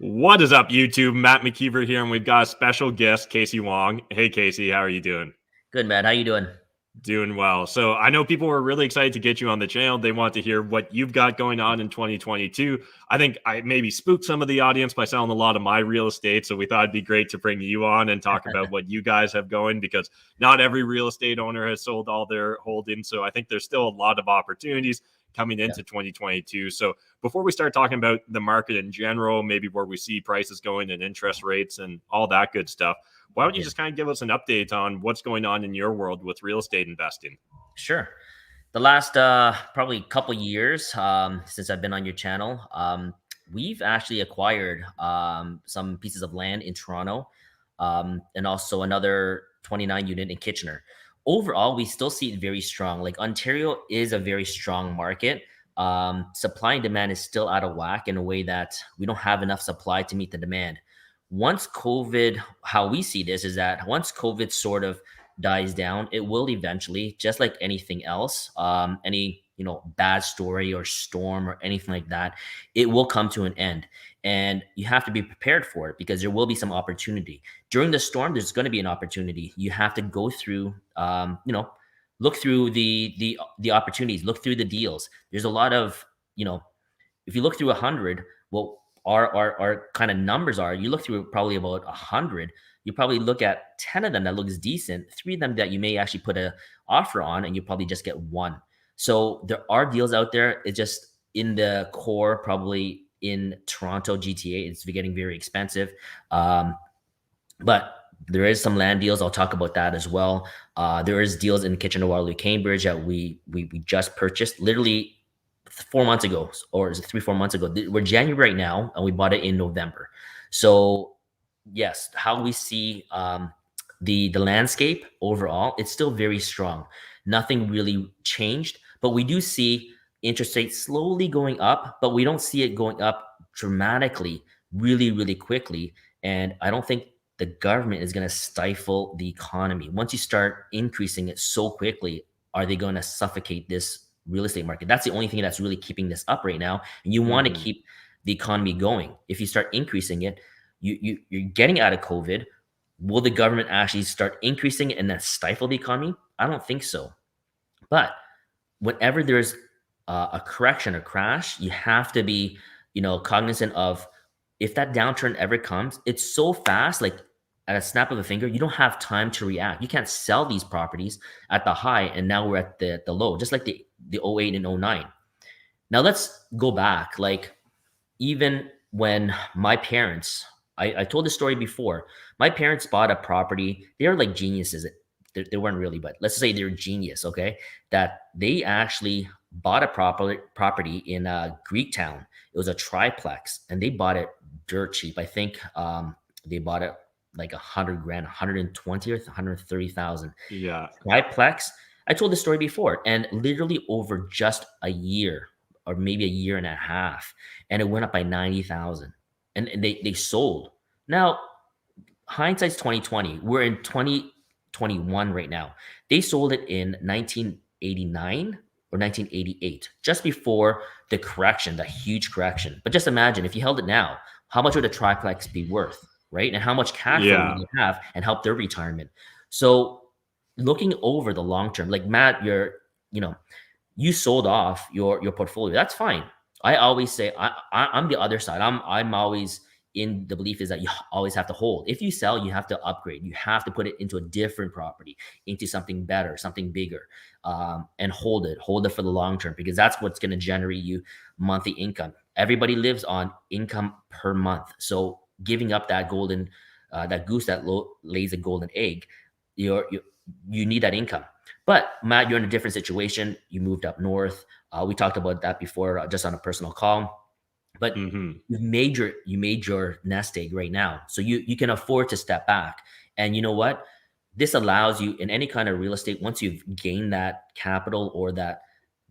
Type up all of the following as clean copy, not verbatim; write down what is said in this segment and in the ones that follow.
What is up, YouTube? Matt McKeever here, and we've got a special guest, Kasey Wong. Hey, Kasey, how are you doing? Good, man. How you doing? Doing well. So I know people were really excited to get you on the channel. They want to hear what you've got going on in 2022. I think I maybe spooked some of the audience by selling a lot of my real estate. So we thought it'd be great to bring you on and talk about what you guys have going, because not every real estate owner has sold all their holdings. So I think there's still a lot of opportunities coming Yeah, into 2022. So before we start talking about the market in general, maybe where we see prices going and interest rates and all that good stuff, why don't you yeah, just kind of give us an update on what's going on in your world with real estate investing? sure. The last probably couple years since I've been on your channel, we've actually acquired some pieces of land in Toronto, and also another 29 unit in Kitchener. Overall, we still see it very strong. Like Ontario is a very strong market. Supply and demand is still out of whack in a way that we don't have enough supply to meet the demand. Once COVID, how we see this is that once COVID sort of dies down, it will eventually, just like anything else, any bad story or storm or anything like that, it will come to an end, and you have to be prepared for it because there will be some opportunity during the storm. There's going to be an opportunity. You have to go through, look through the opportunities, look through the deals. There's a lot of, if you look through 100, well, our kind of numbers are, you look through probably about 100, you probably look at 10 of them that looks decent, 3 of them that you may actually put a offer on, and you probably just get one. So there are deals out there. It's just in the core, probably in Toronto GTA, it's getting very expensive. But there is some land deals. I'll talk about that as well. There is deals in Kitchener-Waterloo, Cambridge that we just purchased literally 4 months ago, or is it 3 4 months ago? We're January right now, and we bought it in November. So yes, how we see the landscape overall, it's still very strong. Nothing really changed, but we do see interest rates slowly going up, but we don't see it going up dramatically, really quickly. And I don't think the government is going to stifle the economy. Once you start increasing it so quickly, are they going to suffocate this real estate market? That's the only thing that's really keeping this up right now. And you want to Mm-hmm. keep the economy going. If you start increasing it, you're getting out of COVID. Will the government actually start increasing it and then stifle the economy? I don't think so. But whenever there's a correction or crash, you have to be, cognizant of, if that downturn ever comes, it's so fast, like at a snap of a finger, you don't have time to react. You can't sell these properties at the high and now we're at the low, just like the '08 and '09. Now let's go back. Like, even when my parents, I told this story before, my parents bought a property. They were like geniuses. They weren't really, but let's say they're genius, okay? That they actually bought a property in Greek town. It was a triplex, and they bought it dirt cheap. I think they bought it like 100 grand, 120 or 130,000. Yeah. Triplex. I told this story before, and literally over just a year or maybe a year and a half, and it went up by 90,000, and they sold. Now, hindsight's 2020. We're in 2021 right now. They sold it in 1989 or 1988, just before the correction, the huge correction. But just imagine if you held it now, how much would a triplex be worth, right? And how much cash flow would Yeah. they have and help their retirement? So looking over the long term, like Matt, you know, you sold off your portfolio. That's fine. I always say I'm the other side. I'm always in the belief is that you always have to hold. If you sell, you have to upgrade. You have to put it into a different property, into something better, something bigger, and hold it for the long term, because that's what's going to generate you monthly income. Everybody lives on income per month, so giving up that golden, that goose that lays a golden egg, you need that income. But Matt, you're in a different situation. You moved up north. We talked about that before, just on a personal call. But Mm-hmm. you made your nest egg right now, so you can afford to step back. And you know what? This allows you in any kind of real estate. Once you've gained that capital or that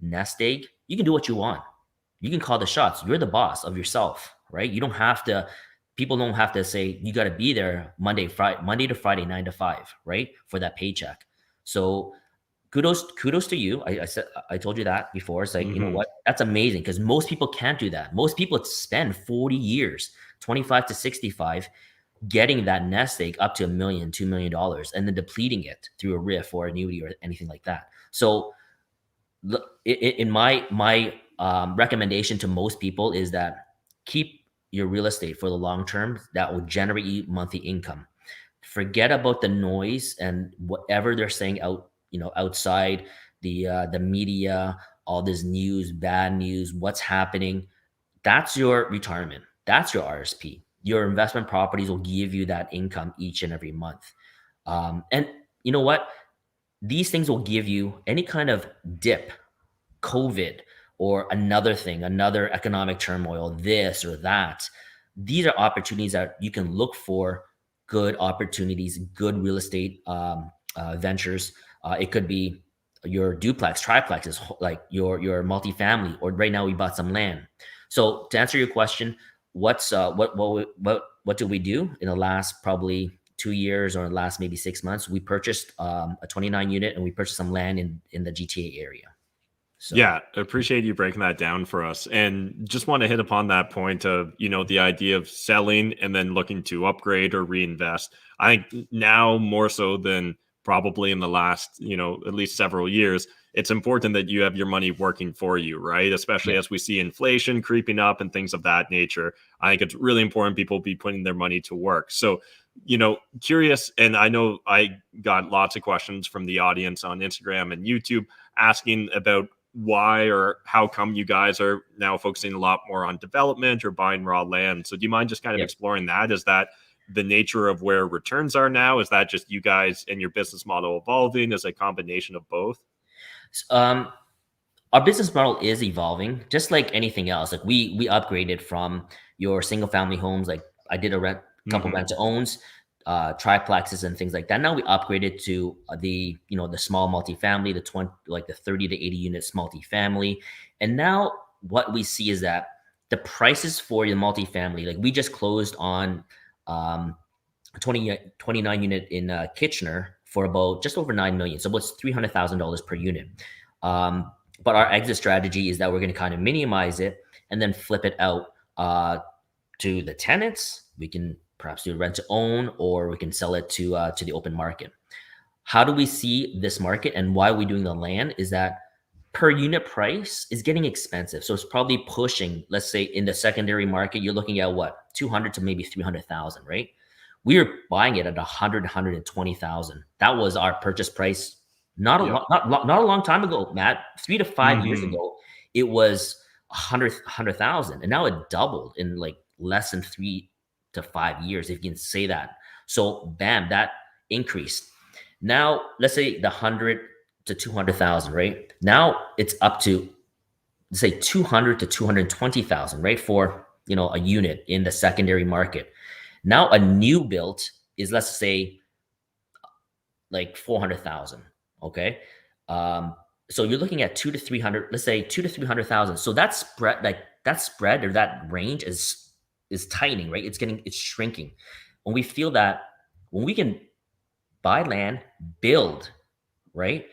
nest egg, you can do what you want. You can call the shots. You're the boss of yourself, right? You don't have to. People don't have to say you got to be there Monday to Friday, 9 to 5, right, for that paycheck. So kudos to you. I said, I told you that before. It's like, you know Mm-hmm. what? That's amazing, because most people can't do that. Most people spend 40 years 25 to 65, getting that nest egg up to $1 million, $2 million, and then depleting it through a RIF or annuity or anything like that. So in my recommendation to most people is that keep your real estate for the long term. That will generate you monthly income. Forget about the noise and whatever they're saying outside the media, all this news, bad news, what's happening. That's your retirement. That's your RSP. Your investment properties will give you that income each and every month. And you know what? These things will give you any kind of dip, COVID, or another thing, another economic turmoil, this or that. These are opportunities that you can look for, good opportunities, good real estate ventures. It could be your duplex, triplexes, like your multifamily, or right now we bought some land. So to answer your question, what do we do in the last probably 2 years or in the last maybe 6 months? We purchased a 29 unit and we purchased some land in the GTA area. So. Yeah, appreciate you breaking that down for us. And just want to hit upon that point of, the idea of selling and then looking to upgrade or reinvest. I think now more so than probably in the last, at least several years, it's important that you have your money working for you, right? Especially as we see inflation creeping up and things of that nature. I think it's really important people be putting their money to work. So, curious, and I know I got lots of questions from the audience on Instagram and YouTube asking about why or how come you guys are now focusing a lot more on development or buying raw land. So do you mind just kind of exploring that? Is that the nature of where returns are now? Is that just you guys and your business model evolving as a combination of both? Our business model is evolving, just like anything else. Like we upgraded from your single family homes. Like I did a couple rent to owns, triplexes and things like that. Now we upgraded to the small multifamily, the 30 to 80 units multifamily. And now what we see is that the prices for the multifamily, like we just closed on a 29 unit in Kitchener for about just over 9 million. So it's $300,000 per unit. But our exit strategy is that we're going to kind of minimize it and then flip it out to the tenants. We can perhaps do rent to own, or we can sell it to the open market. How do we see this market and why are we doing the land is that per unit price is getting expensive. So it's probably pushing, let's say in the secondary market, you're looking at what, 200 to maybe 300,000, right? We are buying it at 100, 120,000. That was our purchase price. Not a long time ago, Matt, 3 to 5 years ago, it was 100,000. And now it doubled in like less than 3 to 5 years, if you can say that. So bam, that increased. Now let's say the 100 to 200,000, right? Now it's up to say 200 to 220,000, right? For a unit in the secondary market. Now a new build is, let's say, like 400,000. Okay. So you're looking at 2 to 300, let's say 2 to 300,000. So that spread or that range is tightening, right? It's shrinking. When we feel that, when we can buy land, build, right?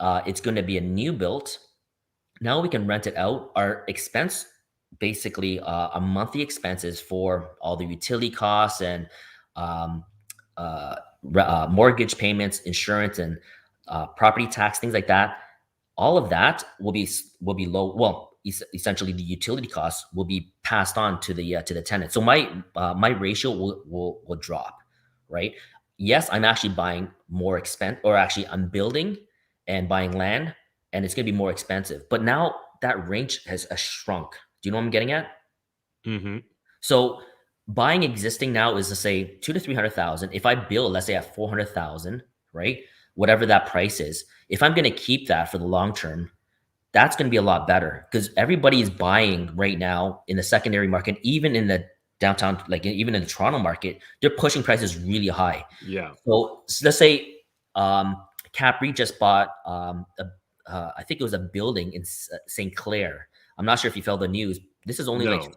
It's going to be a new build. Now we can rent it out. Our expense, basically a monthly expenses for all the utility costs and mortgage payments, insurance, and property tax, things like that. All of that will be low. Well, essentially the utility costs will be passed on to the tenant. So my ratio will drop, right? Yes, I'm actually buying more expensive, or actually I'm building and buying land, and it's going to be more expensive. But now that range has shrunk. Do you know what I'm getting at? Mm-hmm. So buying existing now is to say 2 to 300,000. If I build, let's say at 400,000, right? Whatever that price is, if I'm going to keep that for the long term, that's going to be a lot better, because everybody is buying right now in the secondary market, even in the downtown, like even in the Toronto market, they're pushing prices really high. Yeah. So let's say Capri just bought, I think it was a building in St. Clair. I'm not sure if you felt the news. This is only like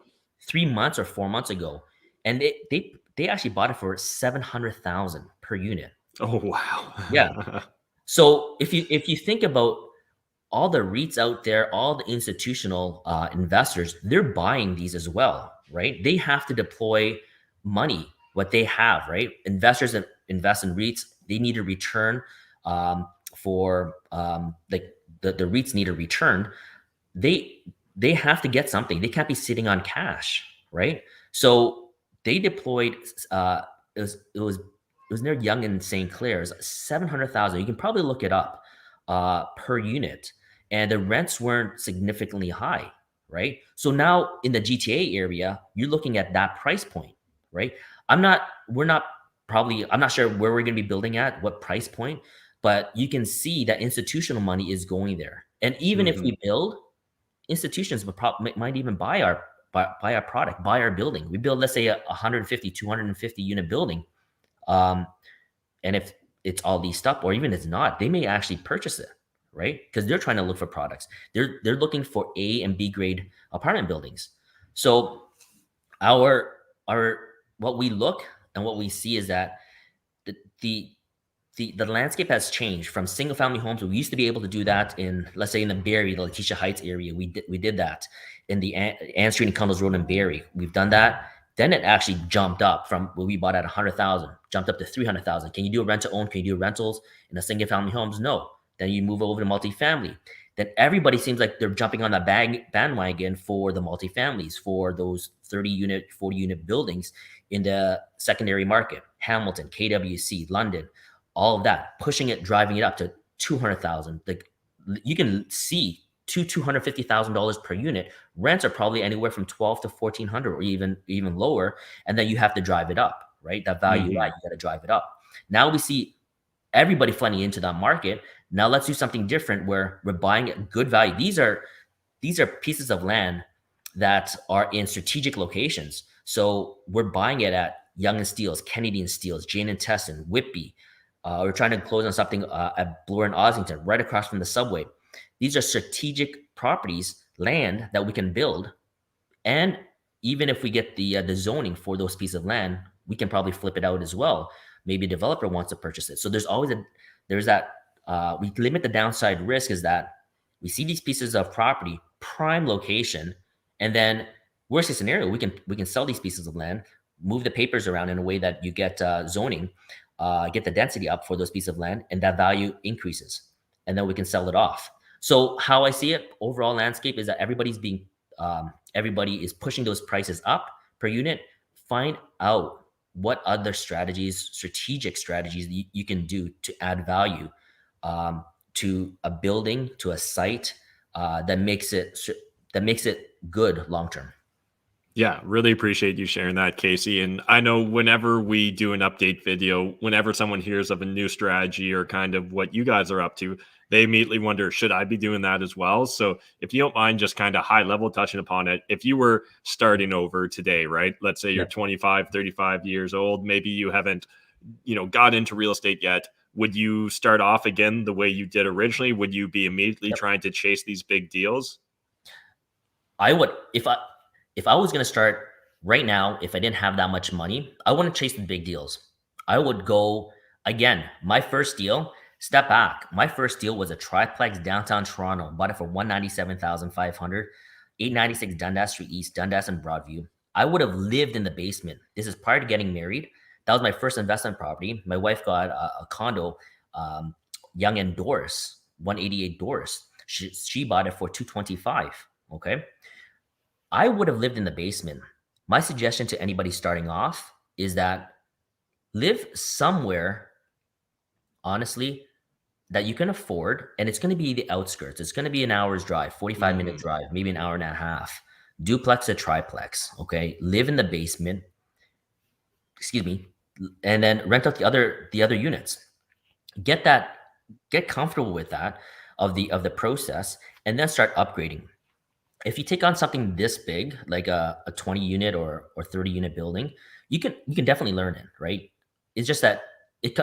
3 months or 4 months ago, and they actually bought it for 700,000 per unit. Oh wow! Yeah. So if you think about all the REITs out there, all the institutional investors, they're buying these as well. right? They have to deploy money, what they have, right? Investors that invest in REITs, they need a return for like the REITs need a return. They they have to get something. They can't be sitting on cash, right? So they deployed. It was near Yonge and St. Clair's, 700,000. You can probably look it up per unit, and the rents weren't significantly high, right? So now in the GTA area, you're looking at that price point, right? We're not probably. I'm not sure where we're going to be building at, what price point, but you can see that institutional money is going there. And even if Hmm. we build, institutions might even buy our product, buy our building. We build, let's say, a 150, 250 unit building. Um, and if it's all leased up, or even it's not, they may actually purchase it, right? Because they're trying to look for products. They're looking for A and B grade apartment buildings. So our what we look and what we see is that the the the landscape has changed from single family homes. We used to be able to do that in, let's say, in the Barrie, the Letitia Heights area. We did that in the Ann Street and Cundles Road in Barrie. We've done that. Then it actually jumped up from what we bought at 100,000, jumped up to 300,000. Can you do a rent to own? Can you do rentals in a single family homes? No. Then you move over to multifamily. Then everybody seems like they're jumping on that bandwagon for the multifamilies, for those 30 unit, 40 unit buildings in the secondary market. Hamilton, KWC, London, all of that, pushing it, driving it up to 200,000. Like, you can see $250,000 per unit. Rents are probably anywhere from 12 to 1,400, or even lower. And then you have to drive it up, right? That value add, you got to drive it up. Now we see everybody flooding into that market. Now let's do something different where we're buying at good value. These are pieces of land that are in strategic locations. So we're buying it at Yonge and Steeles, Kennedy and Steeles, Jane and Tesson, Whitby. We're trying to close on something at Bloor and Ossington, right across from the subway. These are strategic properties, land that we can build. And even if we get the zoning for those pieces of land, we can probably flip it out as well. Maybe a developer wants to purchase it. So there's that we limit the downside risk, is that we see these pieces of property, prime location, and then worst case scenario, we can sell these pieces of land, move the papers around in a way that you get zoning, get the density up for those pieces of land, and that value increases, and then we can sell it off. So how I see it, overall landscape, is that everybody is pushing those prices up per unit. Find out what other strategic strategies you can do to add value to a building, to a site, that makes it good long term. Yeah, really appreciate you sharing that, Kasey. And I know whenever we do an update video, whenever someone hears of a new strategy or kind of what you guys are up to, they immediately wonder, should I be doing that as well? So if you don't mind just kind of high level touching upon it, if you were starting over today, right? Let's say you're 25, 35 years old, maybe you haven't, got into real estate yet. Would you start off again the way you did originally? Would you be immediately trying to chase these big deals? I would, if I was going to start right now, if I didn't have that much money, I wouldn't chase the big deals. I would go, again, my first deal, step back. My first deal was a triplex downtown Toronto. Bought it for 197,500, 896 Dundas Street East, Dundas and Broadview. I would have lived in the basement. This is prior to getting married. That was my first investment property. My wife got a condo, Yonge and Doris, 188 Doris. She bought it for 225. Okay. I would have lived in the basement. My suggestion to anybody starting off is that live somewhere, honestly, that you can afford, and it's going to be the outskirts. It's going to be an hour's drive, 45-minute drive, maybe an hour and a half. Duplex or triplex, okay? Live in the basement, and then rent out the other units. Get comfortable with that, of the process, and then start upgrading. If you take on something this big, like a 20 unit or 30 unit building, you can definitely learn it, right? It's just that it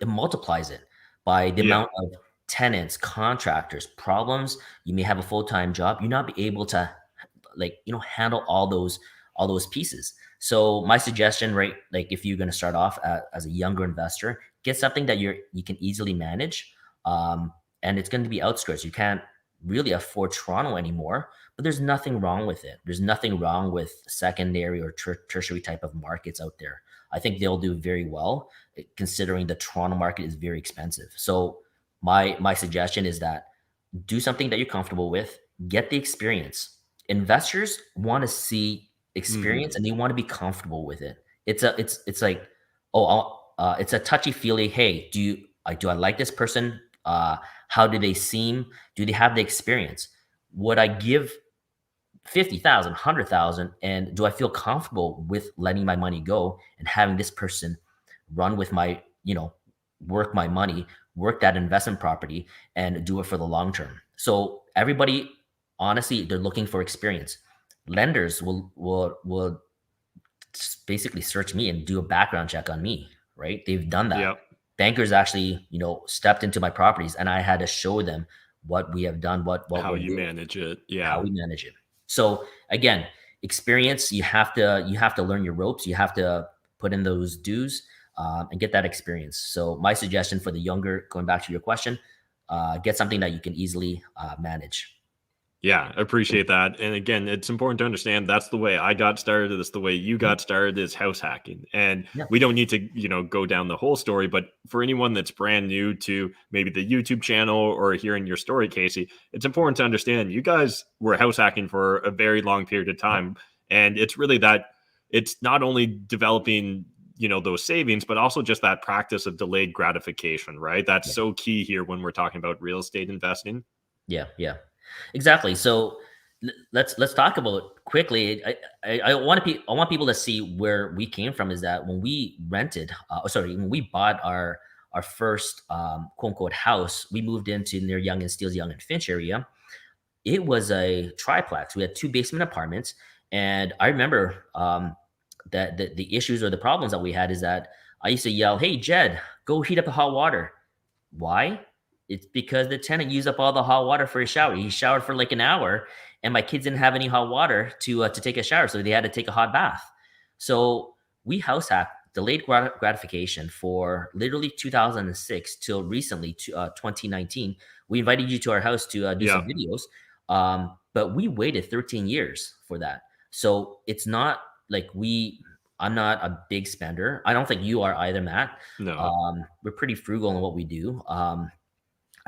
multiplies it by the amount of tenants, contractors, problems. You may have a full-time job. You not be able to handle all those pieces. So my suggestion, right, like if you're going to start off as a younger investor, get something that you can easily manage, and it's going to be outskirts. You can't really afford Toronto anymore, but there's nothing wrong with it. There's nothing wrong with secondary or tertiary type of markets out there. I think they'll do very well, considering the Toronto market is very expensive. So my suggestion is that do something that you're comfortable with, get the experience. Investors want to see experience Hmm. and they want to be comfortable with it. It's like, oh, it's a touchy feely. Hey, do I like this person? How do they seem? Do they have the experience? Would I give 50,000, 100,000, and do I feel comfortable with letting my money go and having this person run with my, work my money, work that investment property and do it for the long term? So everybody, honestly, they're looking for experience. Lenders will basically search me and do a background check on me, right? They've done that. Yep. Bankers actually, stepped into my properties and I had to show them what we have done, what How we're you doing, manage it. how Yeah. we manage it. So again, experience, you have to learn your ropes. You have to put in those dues and get that experience. So my suggestion for the younger, going back to your question, get something that you can easily manage. Yeah, appreciate that. And again, it's important to understand that's the way I got started. That's the way you Mhm. got started is house hacking. And Yeah. we don't need to, go down the whole story, but for anyone that's brand new to maybe the YouTube channel or hearing your story, Kasey, it's important to understand you guys were house hacking for a very long period of Yeah. time. And it's really that it's not only developing, those savings, but also just that practice of delayed gratification, right? That's Yeah. so key here when we're talking about real estate investing. Yeah, yeah, exactly. So let's talk about quickly. I want people to see where we came from. Is that when we rented, when we bought our first quote unquote house, we moved into near Yonge and Steeles, Yonge and Finch area. It was a triplex. We had two basement apartments, and I remember that the issues or the problems that we had is that I used to yell, "Hey, Jed, go heat up the hot water." Why? It's because the tenant used up all the hot water for his shower. He showered for like an hour, and my kids didn't have any hot water to take a shower, so they had to take a hot bath. So we house hacked, delayed gratification for literally 2006 till recently to 2019. We invited you to our house to do some Yeah. videos, but we waited 13 years for that. So it's not like I'm not a big spender. I don't think you are either, Matt. No. We're pretty frugal in what we do.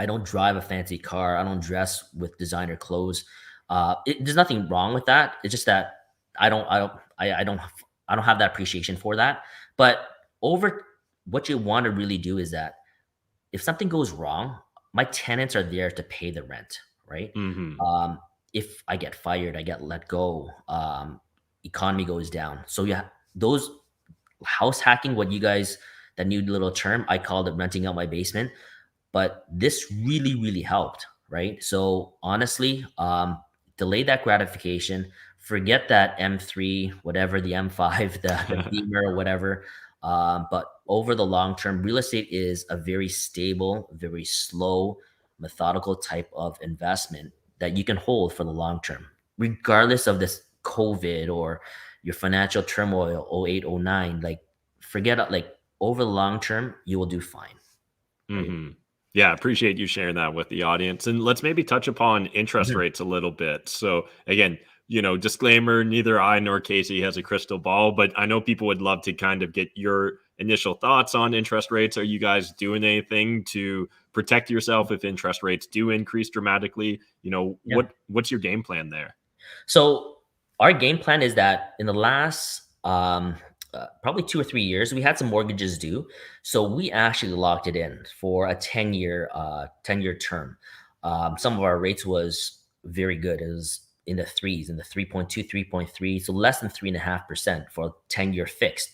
I don't drive a fancy car. I don't dress with designer clothes. There's nothing wrong with that. It's just that I don't, I don't, I don't have that appreciation for that. But over what you want to really do is that if something goes wrong, my tenants are there to pay the rent, right? Mhm. Um, if I get fired, I get let go. Economy goes down. So yeah, those house hacking, what you guys, that new little term, I called it renting out my basement, but this really, really helped, right? So honestly, delay that gratification, forget that M3, whatever the M5, the Beamer or whatever. But over the long term, real estate is a very stable, very slow, methodical type of investment that you can hold for the long term, regardless of this COVID or your financial turmoil, 08, 09. Like, forget it. Like, over the long term, you will do fine, right? Mhm. Yeah, appreciate you sharing that with the audience. And let's maybe touch upon interest Mhm. rates a little bit. So, again, disclaimer, neither I nor Kasey has a crystal ball, but I know people would love to kind of get your initial thoughts on interest rates. Are you guys doing anything to protect yourself if interest rates do increase dramatically? Yeah. What's your game plan there? So our game plan is that in the last probably 2 or 3 years, we had some mortgages due. So we actually locked it in for a 10-year term. Some of our rates was very good. It was in the threes, in the 3.2, 3.3, so less than 3.5% for a 10-year fixed.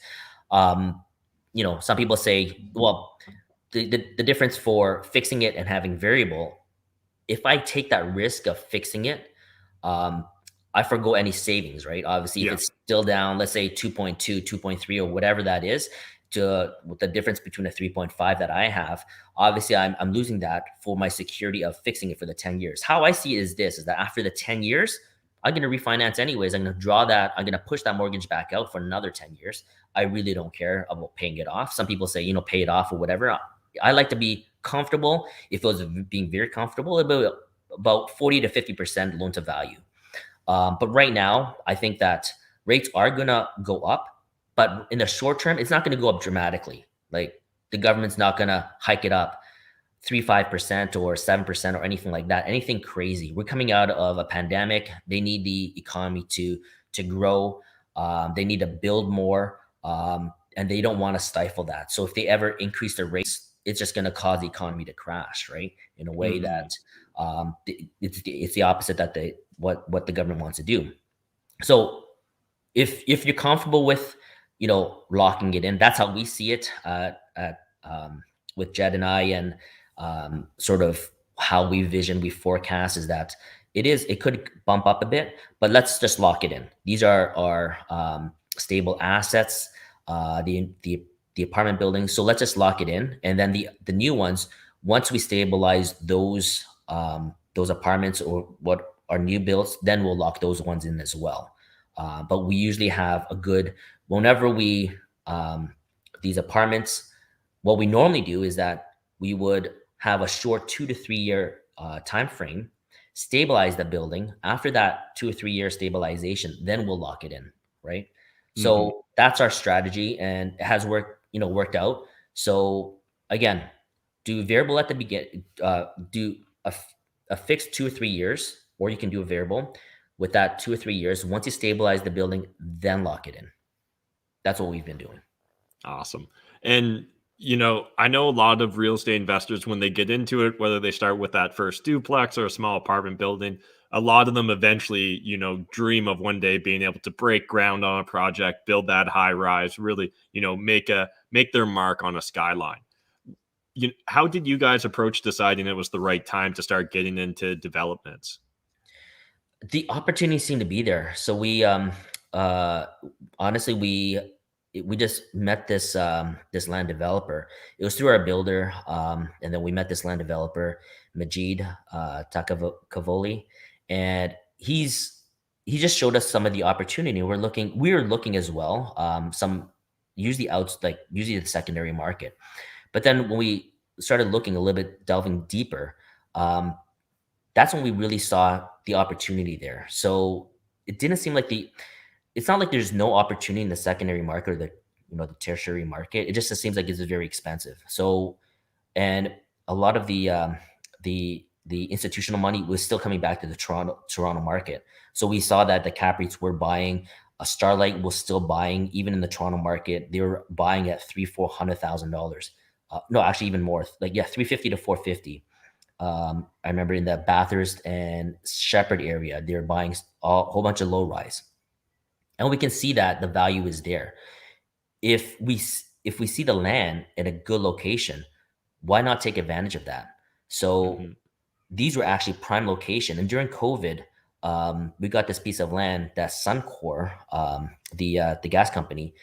Um, some people say, well, the difference for fixing it and having variable, if I take that risk of fixing it, um, I forgo any savings, right? Obviously, if Yeah. it's still down, let's say 2.2, 2.3, or whatever that is, to with the difference between a 3.5 that I have, obviously I'm losing that for my security of fixing it for the 10 years. How I see it is this, is that after the 10 years, I'm going to refinance anyways. I'm going to draw that. I'm going to push that mortgage back out for another 10 years. I really don't care about paying it off. Some people say, pay it off or whatever. I like to be comfortable. If it was being very comfortable about about 40 to 50% loan to value. But right now, I think that rates are gonna go up, but in the short term, it's not gonna go up dramatically. Like the government's not gonna hike it up 3, 5% or 7% or anything like that. Anything crazy. We're coming out of a pandemic. They need the economy to grow. They need to build more, and they don't want to stifle that. So if they ever increase their rates, it's just going to cause the economy to crash, right? In a way Hmm. that it's the opposite that they what the government wants to do. So if you're comfortable with locking it in, that's how we see it at with Jed and I, and sort of how we forecast is that it could bump up a bit, but let's just lock it in. These are our stable assets, the apartment buildings. So let's just lock it in, and then the new ones, once we stabilize those apartments or what are new builds, then we'll lock those ones in as well. But we usually have a good whenever we these apartments. What we normally do is that we would have a short 2 to 3 year time frame, stabilize the building. After that 2 or 3 year stabilization, then we'll lock it in, right? Hmm. So that's our strategy, and it has worked out. So again, do variable at the begin, do a fixed 2 or 3 years, or you can do a variable with that 2 or 3 years. Once you stabilize the building, then lock it in. That's what we've been doing. Awesome. And, I know a lot of real estate investors, when they get into it, whether they start with that first duplex or a small apartment building, a lot of them eventually, dream of one day being able to break ground on a project, build that high rise, really, make their mark on a skyline. How did you guys approach deciding it was the right time to start getting into developments? The opportunity seemed to be there. So uh honestly we just met this land developer. It was through our builder, and then we met this land developer, Majid Takavoli, and he just showed us some of the opportunity. We were looking as well, some usually the secondary market. But then when we started looking a little bit, delving deeper, that's when we really saw the opportunity there. So it didn't seem like it's not like there's no opportunity in the secondary market or the tertiary market. It just seems like it's very expensive. So, and a lot of the institutional money was still coming back to the Toronto market. So we saw that the cap rates were buying. A Starlight was still buying, even in the Toronto market. They were buying at $400,000. No, actually even more. Like, yeah, 350 to 450. I remember in the Bathurst and Shepherd area, they're buying a whole bunch of low rise, and we can see that the value is there. If we see the land in a good location, why not take advantage of that? So Hmm. these were actually prime location, and during COVID, we got this piece of land that Suncor, the gas company,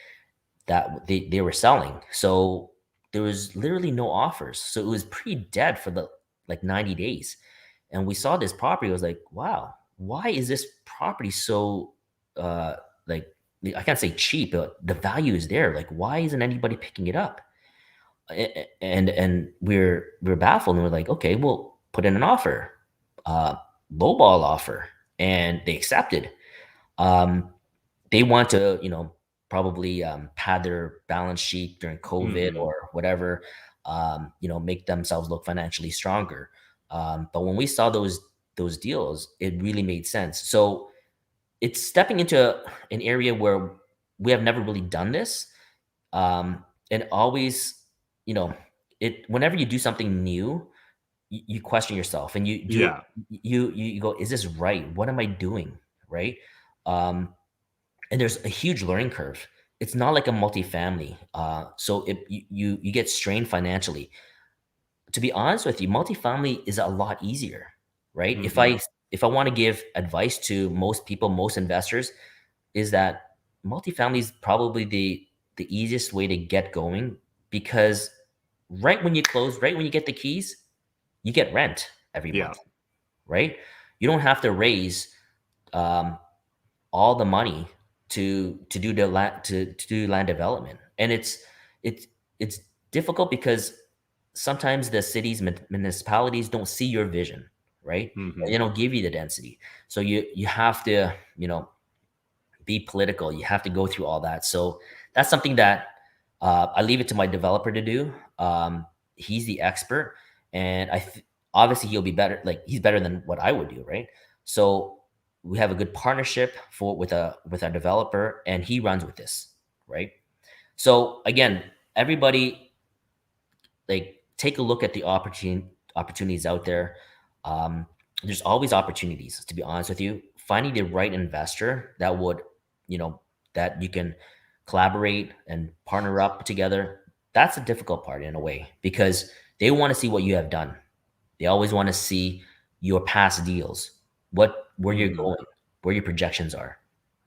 that they were selling. So there was literally no offers. So it was pretty dead for the like 90 days. And we saw this property. I was like, wow, why is this property so like I can't say cheap, but the value is there. Like, why isn't anybody picking it up? And we're baffled, and we're like, okay, we'll put in an offer, uh, lowball offer, and they accepted. Um, they want to, probably pad their balance sheet during COVID Hmm. or whatever, make themselves look financially stronger. But when we saw those deals, it really made sense. So it's stepping into an area where we have never really done this, and always, you know, it whenever you do something new, you question yourself, and you do Yeah. you go, is this right? What am I doing? Right? Um, and there's a huge learning curve. It's not like a multifamily, so you get strained financially. To be honest with you, multifamily is a lot easier, right? Hmm. If I want to give advice to most people, most investors, is that multifamily is probably the easiest way to get going, because right when you close, right when you get the keys, you get rent every Yeah. month, right? You don't have to raise um, all the money to do the land to do land development, and it's it's difficult because sometimes the cities municipalities don't see your vision, right? Hmm. They don't give you the density. So you have to, be political. You have to go through all that. So that's something that I leave it to my developer to do. He's the expert, and obviously he'll be better. Like he's better than what I would do, right? So we have a good partnership with our developer, and he runs with this, right? So again, everybody, like, take a look at the opportunities out there. Um, there's always opportunities, to be honest with you. Finding the right investor that would, you know, that you can collaborate and partner up together. That's the difficult part in a way, because they want to see what you have done. They always want to see your past deals, where you're Hmm. going, where your projections are,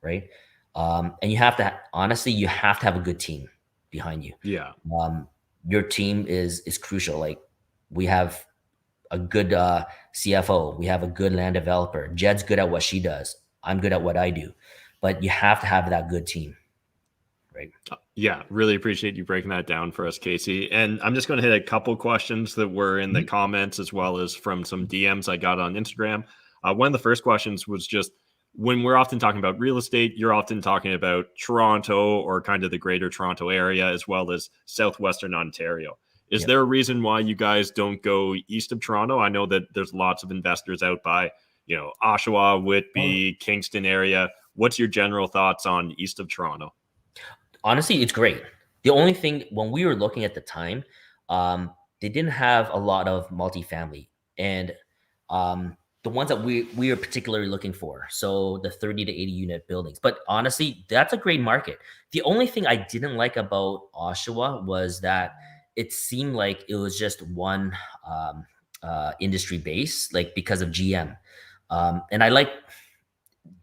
right? And you have to honestly, you have to have a good team behind you. Yeah. Um, your team is crucial. Like we have a good CFO, we have a good land developer. Jed's good at what she does. I'm good at what I do, but you have to have that good team, right? Yeah, really appreciate you breaking that down for us, Kasey. And I'm just going to hit a couple questions that were in the Mhm. comments as well as from some DMs I got on Instagram. One of the first questions was just when we're often talking about real estate, you're often talking about Toronto or kind of the greater Toronto area as well as southwestern Ontario. Is Yep. there a reason why you guys don't go east of Toronto? I know that there's lots of investors out by, Oshawa, Whitby, Kingston area. What's your general thoughts on east of Toronto? Honestly, it's great. The only thing when we were looking at the time, they didn't have a lot of multifamily, and the ones that we are particularly looking for, so the 30 to 80 unit buildings. But honestly, that's a great market. The only thing I didn't like about Oshawa was that it seemed like it was just one industry base, like because of GM. And I like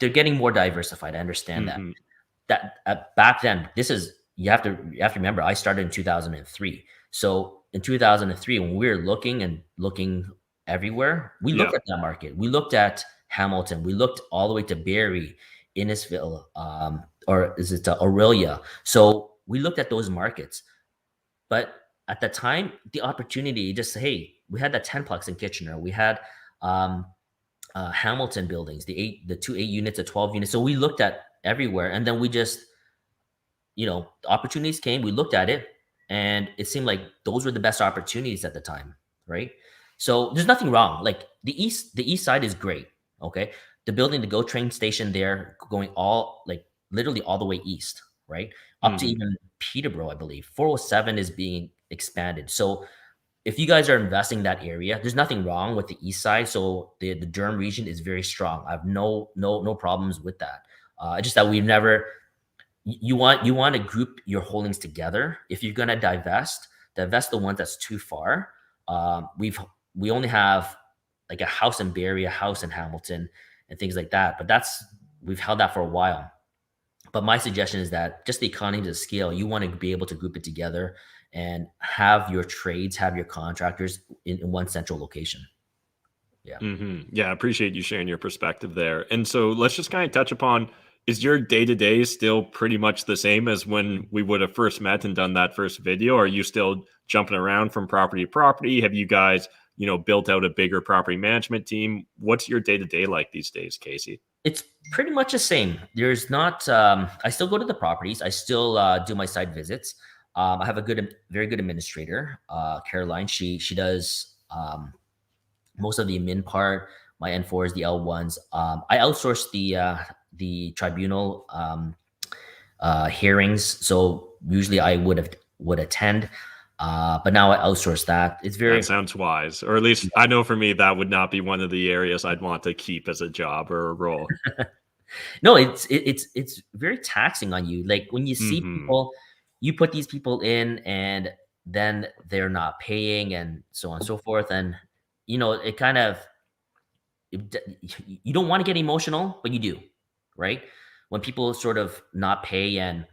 they're getting more diversified. I understand that Hmm. back then, this is you have to remember, I started in 2003. So in 2003, when we were looking everywhere, we Yeah. looked at that market. We looked at Hamilton. We looked all the way to Barrie, Innisfil, or is it Aurelia? So we looked at those markets. But at the time, the opportunity just, hey, we had that 10plex in Kitchener. We had um, Hamilton buildings, the two 8 units, the 12 units. So we looked at everywhere, and then we just, the opportunities came. We looked at it, and it seemed like those were the best opportunities at the time, right? So there's nothing wrong. Like the east side is great. Okay, the building, the GO train station there, going all like literally all the way east, right, up to Hmm. even Peterborough, I believe. 407 is being expanded. So if you guys are investing in that area, there's nothing wrong with the east side. So the Durham region is very strong. I have no problems with that. Just that we've never you want to group your holdings together. If you're gonna divest the ones that's too far. We only have like a house in Barrie, a house in Hamilton, and things like that. But we've held that for a while. But my suggestion is that just the economies of scale, you want to be able to group it together and have your trades, have your contractors in one central location. Yeah. Yeah, I appreciate you sharing your perspective there. And so let's just kind of touch upon, is your day to day still pretty much the same as when we would have first met and done that first video? Are you still jumping around from property to property? Have you guys, built out a bigger property management team? What's your day to day like these days, Kasey? It's pretty much the same. There's not. I still go to the properties. I still do my site visits. I have a very good administrator, Caroline. She does most of the admin part. My N4s, the L1s. I outsource the tribunal hearings. So usually I would attend, but now I outsource that. It's That very sounds wise. Or at least I know for me, that would not be one of the areas I'd want to keep as a job or a role. no, it's very taxing on you. Like when you see Hmm. people, you put these people in, and then they're not paying, and so on and so forth, and it kind of you don't want to get emotional, but you do, right? When people sort of not pay and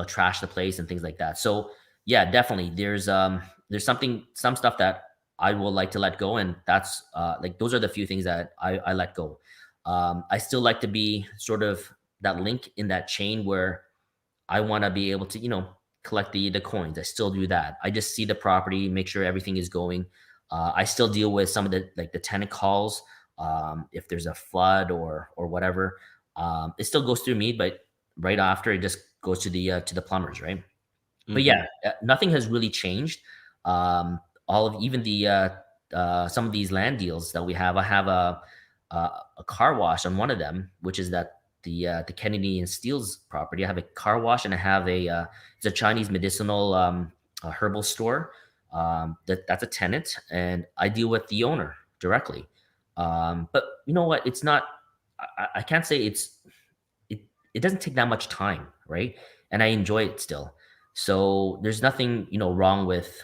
trash the place and things like that. So yeah, definitely there's some stuff that I will like to let go, and that's like those are the few things that I let go. I still like to be sort of that link in that chain where I want to be able to, collect the coins. I still do that. I just see the property, make sure everything is going. I still deal with some of the tenant calls If there's a flood or whatever, it still goes through me, but right after it just goes to the plumbers, right? But Hmm. yeah, nothing has really changed. All of even some of these land deals that we have, I have a car wash on one of them, which is the Kennedy and Steele's property. I have a car wash, and I have it's a Chinese medicinal herbal store. That's a tenant, and I deal with the owner directly. But you know what? It's not. I can't say it. It doesn't take that much time, right? And I enjoy it still. So there's nothing wrong with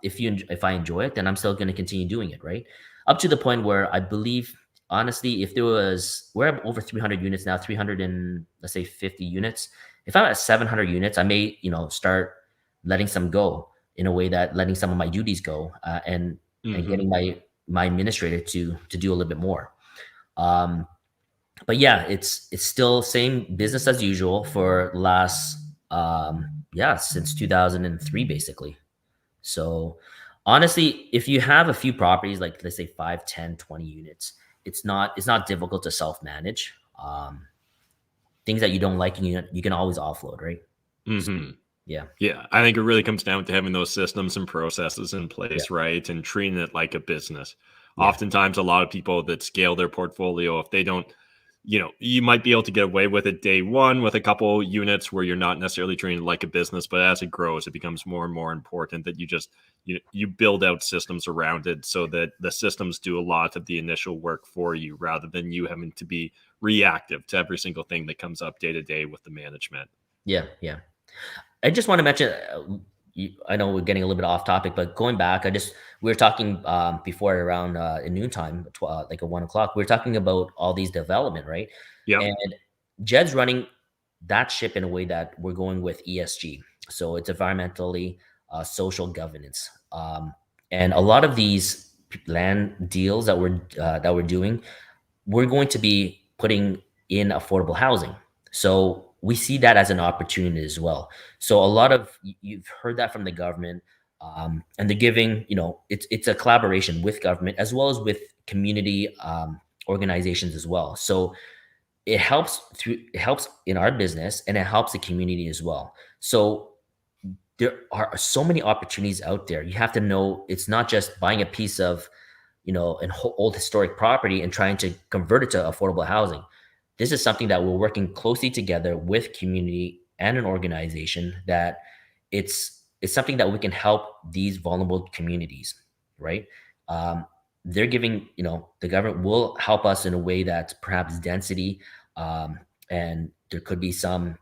if I enjoy it, then I'm still going to continue doing it, right? Up to the point where I believe, honestly, if there was, we're at over 300 units now, 300 and let's say 50 units. If I'm at 700 units, I may start letting some go, in a way that letting some of my duties go, and Hmm. getting my administrator to do a little bit more. Um, but yeah, it's still same business as usual for last yeah, since 2003 basically. So honestly, if you have a few properties, like let's say 5, 10, 20 units, it's not difficult to self manage. Things that you don't like, and you can always offload, right? So, Hmm. yeah. Yeah, I think it really comes down to having those systems and processes in Yeah. place, right? And treating it like a business. Yeah. Oftentimes, a lot of people that scale their portfolio, if they don't, you might be able to get away with it day one with a couple units where you're not necessarily treating it like a business, but as it grows, it becomes more and more important that you build out systems around it so that the systems do a lot of the initial work for you rather than you having to be reactive to every single thing that comes up day to day with the management. Yeah. Yeah. I just want to mention, I know we're getting a little bit off topic, but going back, we were talking before around in noontime, like at 1 o'clock. We were talking about all these development, right? Yep. And Jed's running that ship in a way that we're going with ESG, so it's environmentally social governance. And a lot of these land deals that we're doing, we're going to be putting in affordable housing. So we see that as an opportunity as well. So a lot of you've heard that from the government, and they're giving, it's a collaboration with government as well as with community organizations as well. So it helps in our business, and it helps the community as well. So there are so many opportunities out there. You have to know it's not just buying a piece of an old historic property and trying to convert it to affordable housing. This is something that we're working closely together with community and an organization that it's something that we can help these vulnerable communities, right? Um, they're giving, the government will help us in a way that's perhaps density, and there could be some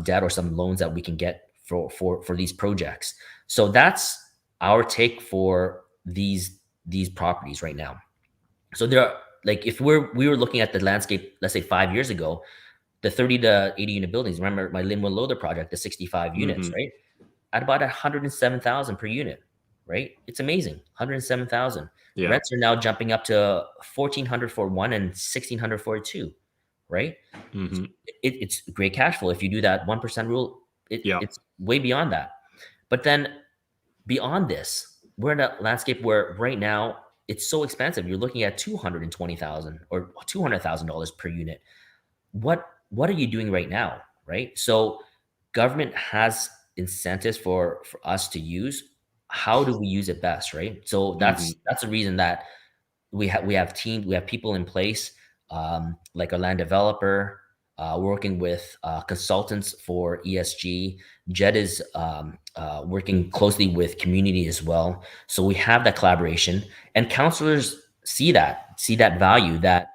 debt or some loans that we can get for these projects. So that's our take for these properties right now. So there are, like, if we were looking at the landscape, let's say 5 years ago, the 30 to 80 unit buildings. Remember my Linwood Loader project, the 65 units, Hmm. right? At about 107,000 per unit, right? It's amazing, 107,000. Yeah. Rents are now jumping up to 1,400 for one and 1,600 for two, right? Hmm. It's great cash flow if you do that 1% rule. Yeah. It's way beyond that. But then beyond this, we're in a landscape where right now it's so expensive. You're looking at 220,000 or $200,000 per unit. What are you doing right now, right? So government has incentives for us to use. How do we use it best, right? So Hmm. that's the reason that we have people in place, like a land developer, working with consultants for ESG. Jed is working closely with community as well. So we have that collaboration, and counselors see that value, that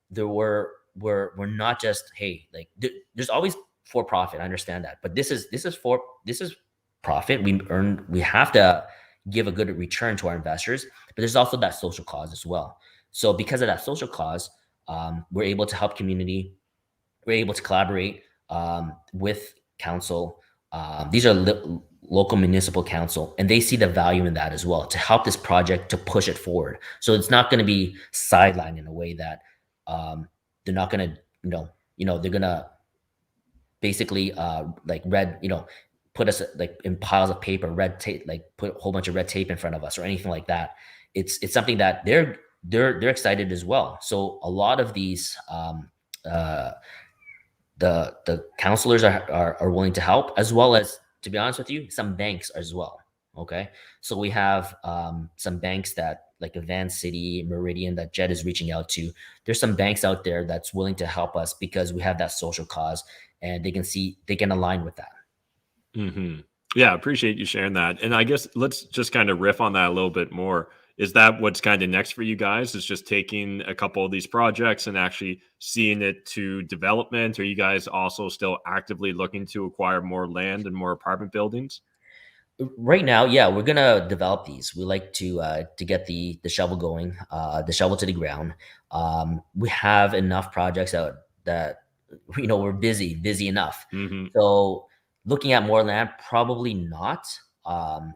there we're not just, hey, like, there's always for profit. I understand that, but this is profit. We have to give a good return to our investors, but there's also that social cause as well. So because of that social cause, we're able to help community. We're able to collaborate with council. These are local municipal council, and they see the value in that as well, to help this project to push it forward. So it's not going to be sidelined in a way that they're not going to, they're going to basically like put us like in piles of paper, red tape, like put a whole bunch of red tape in front of us or anything like that. It's something that they're excited as well. So a lot of these uh, the counselors are willing to help, as well as, to be honest with you, some banks as well. Okay, so we have some banks that, like Advance City, Meridian, that Jed is reaching out to. There's some banks out there that's willing to help us because we have that social cause, and they can align with that. Hmm. Yeah, appreciate you sharing that. And I guess let's just kind of riff on that a little bit more. Is that what's kind of next for you guys? Is just taking a couple of these projects and actually seeing it to development? Are you guys also still actively looking to acquire more land and more apartment buildings? Right now, yeah, we're gonna develop these. We like to get the shovel going, the shovel to the ground. We have enough projects out that we're busy enough. Hmm. So looking at more land, probably not. Um,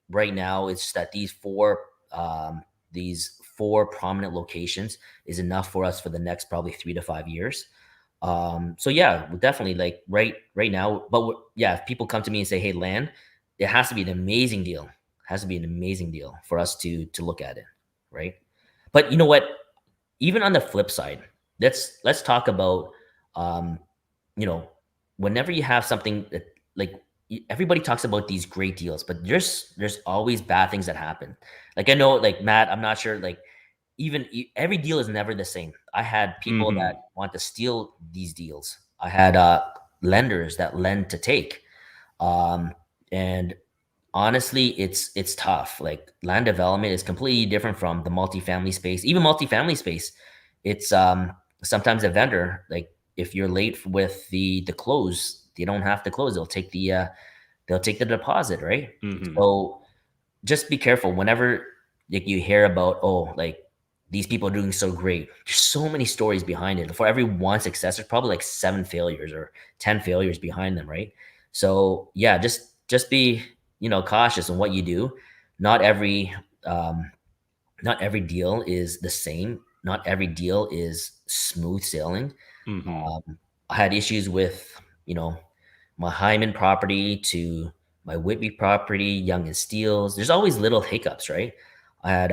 right now, it's just that these four prominent locations is enough for us for the next probably 3 to 5 years. So yeah, we're definitely like right now. But yeah, if people come to me and say, "Hey, land," it has to be an amazing deal. Has to be an amazing deal for us to look at it, right? But you know what? Even on the flip side, let's talk about um, you know, whenever you have something that, like, everybody talks about these great deals, but there's always bad things that happen. Like, I know, like, Matt, I'm not sure, like, every deal is never the same. I had people that Hmm. want to steal these deals. I had lenders that lend to take. Um, and honestly, it's tough. Like, land development is completely different from the multifamily space. Even multifamily space, it's sometimes a vendor, like, if you're late with the close, they don't have to close. They'll take the deposit, right? Hmm. So just be careful whenever, like, you hear about, oh, like, these people are doing so great. There's so many stories behind it. For every one success, there's probably like 7 failures or 10 failures behind them, right? So yeah, just be, cautious on what you do. Not every um, not every deal is the same. Not every deal is smooth sailing. Hmm. I had issues with, you know, my Hyman property to my Whitby property, Young and Steeles. There's always little hiccups, right? I had,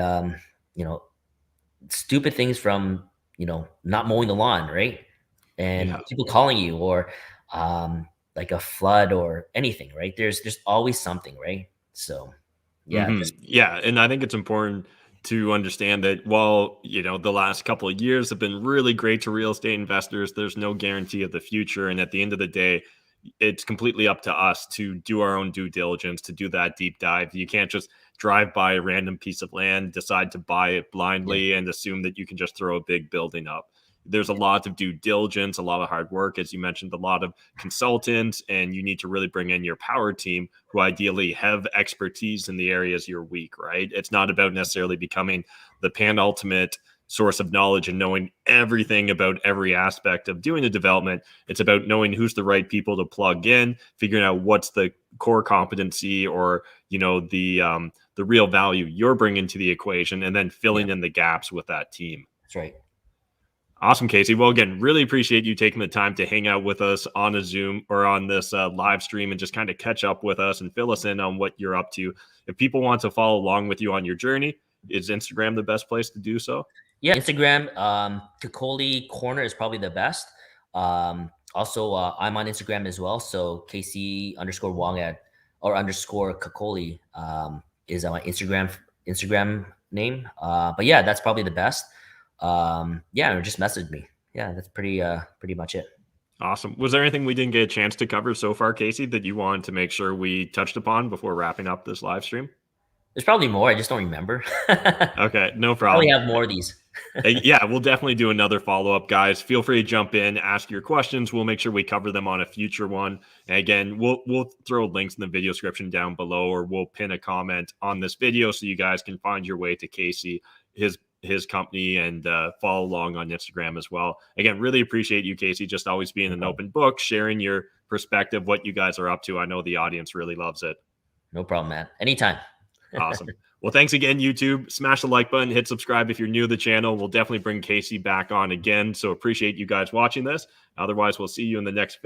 you know, stupid things from, not mowing the lawn, right? And Yeah. people calling you, or like a flood or anything, right? There's always something, right? So yeah, Hmm. just Yeah, and I think it's important to understand that while the last couple of years have been really great to real estate investors, there's no guarantee of the future. And at the end of the day, it's completely up to us to do our own due diligence, to do that deep dive. You can't just drive by a random piece of land, decide to buy it yeah, blindly, and assume that you can just throw a big building up. There's a lot of due diligence, a lot of hard work, as you mentioned, a lot of consultants, and you need to really bring in your power team who ideally have expertise in the areas you're weak, right? It's not about necessarily becoming the penultimate source of knowledge and knowing everything about every aspect of doing a development. It's about knowing who's the right people to plug in, figuring out what's the core competency, or the real value you're bringing to the equation, and then yeah, filling in the gaps with that team. that's right. Awesome, Kasey. Well, again, really appreciate you taking the time to hang out with us on a Zoom or on this live stream and just kind of catch up with us and fill us in on what you're up to. If people want to follow along with you on your journey, is Instagram the best place to do so? Yeah, Instagram, Kakoli Corner is probably the best. Also, I'm on Instagram as well. So Kasey_Wong or underscore Kakoli is my Instagram name. But yeah, that's probably the best. Yeah, or just message me. Yeah, that's pretty much it. Awesome. Was there anything we didn't get a chance to cover so far, Kasey, that you wanted to make sure we touched upon before wrapping up this live stream? There's probably more. I just don't remember. Okay, no Probably problem. have more of these. Yeah, we'll definitely do another follow up, guys. Feel free to jump in, ask your questions. We'll make sure we cover them on a future one. And again, we'll throw links in the video description down below, or we'll pin a comment on this video so you guys can find your way to Kasey, his company, and follow along on Instagram as well. Again, really appreciate you, Kasey, just always being No an problem. open book, sharing your perspective, what you guys are up to. I know the audience really loves it. No problem, man. Anytime. Awesome. Well, thanks again, YouTube. Smash the like button, hit subscribe if you're new to the channel. We'll definitely bring Kasey back on again. So appreciate you guys watching this. Otherwise, we'll see you in the next video.